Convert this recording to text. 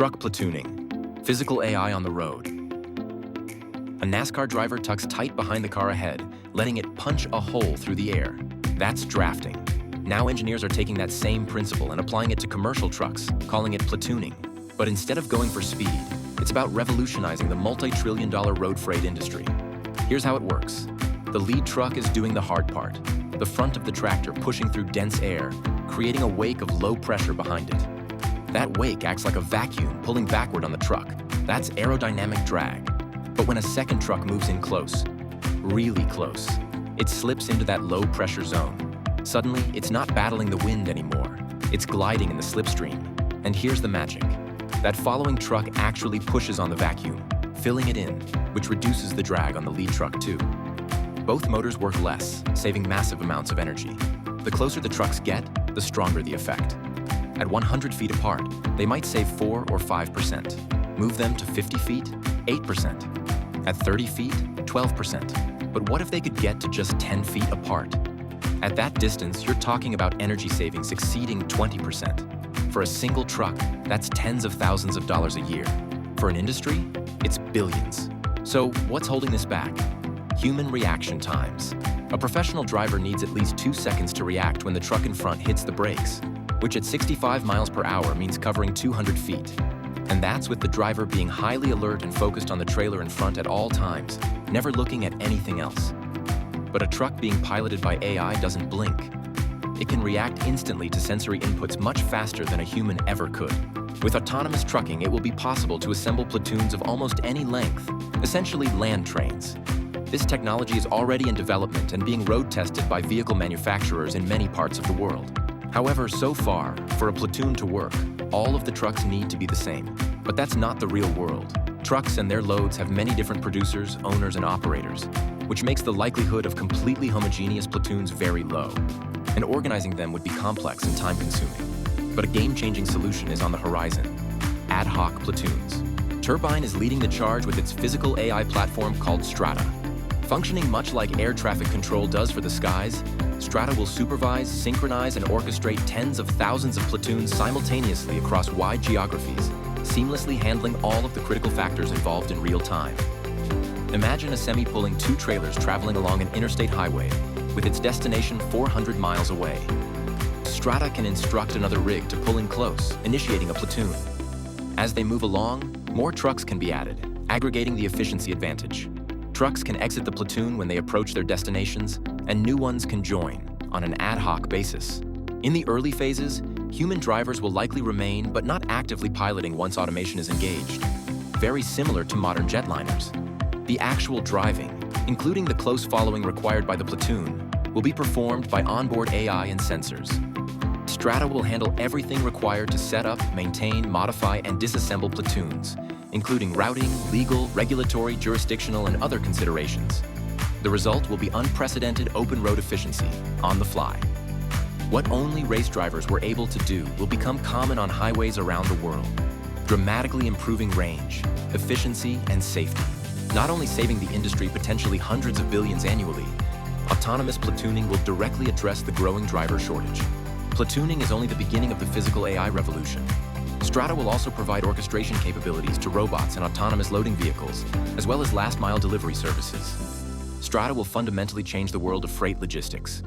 Truck platooning, physical AI on the road. A NASCAR driver tucks tight behind the car ahead, letting it punch a hole through the air. That's drafting. Now engineers are taking that same principle and applying it to commercial trucks, calling it platooning. But instead of going for speed, it's about revolutionizing the multi-trillion-dollar road freight industry. Here's how it works. The lead truck is doing the hard part, the front of the tractor pushing through dense air, creating a wake of low pressure behind it. That wake acts like a vacuum pulling backward on the truck. That's aerodynamic drag. But when a second truck moves in close, really close, it slips into that low pressure zone. Suddenly, it's not battling the wind anymore. It's gliding in the slipstream. And here's the magic. That following truck actually pushes on the vacuum, filling it in, which reduces the drag on the lead truck too. Both motors work less, saving massive amounts of energy. The closer the trucks get, the stronger the effect. At 100 feet apart, they might save 4 or 5%. Move them to 50 feet, 8%. At 30 feet, 12%. But what if they could get to just 10 feet apart? At that distance, you're talking about energy savings exceeding 20%. For a single truck, that's tens of thousands of dollars a year. For an industry, it's billions. So what's holding this back? Human reaction times. A professional driver needs at least 2 seconds to react when the truck in front hits the brakes, which at 65 miles per hour means covering 200 feet. And that's with the driver being highly alert and focused on the trailer in front at all times, never looking at anything else. But a truck being piloted by AI doesn't blink. It can react instantly to sensory inputs much faster than a human ever could. With autonomous trucking, it will be possible to assemble platoons of almost any length, essentially land trains. This technology is already in development and being road tested by vehicle manufacturers in many parts of the world. However, so far, for a platoon to work, all of the trucks need to be the same. But that's not the real world. Trucks and their loads have many different producers, owners, and operators, which makes the likelihood of completely homogeneous platoons very low. And organizing them would be complex and time-consuming. But a game-changing solution is on the horizon: ad hoc platoons. Turbine is leading the charge with its physical AI platform called Strata. Functioning much like air traffic control does for the skies, Strata will supervise, synchronize, and orchestrate tens of thousands of platoons simultaneously across wide geographies, seamlessly handling all of the critical factors involved in real time. Imagine a semi pulling 2 trailers traveling along an interstate highway, with its destination 400 miles away. Strata can instruct another rig to pull in close, initiating a platoon. As they move along, more trucks can be added, aggregating the efficiency advantage. Trucks can exit the platoon when they approach their destinations, and new ones can join on an ad hoc basis. In the early phases, human drivers will likely remain but not actively piloting once automation is engaged. Very similar to modern jetliners. The actual driving, including the close following required by the platoon, will be performed by onboard AI and sensors. Strata will handle everything required to set up, maintain, modify, and disassemble platoons, including routing, legal, regulatory, jurisdictional, and other considerations. The result will be unprecedented open road efficiency on the fly. What only race drivers were able to do will become common on highways around the world, dramatically improving range, efficiency, and safety. Not only saving the industry potentially hundreds of billions annually, autonomous platooning will directly address the growing driver shortage. Platooning is only the beginning of the physical AI revolution. Strata will also provide orchestration capabilities to robots and autonomous loading vehicles, as well as last-mile delivery services. Strata will fundamentally change the world of freight logistics.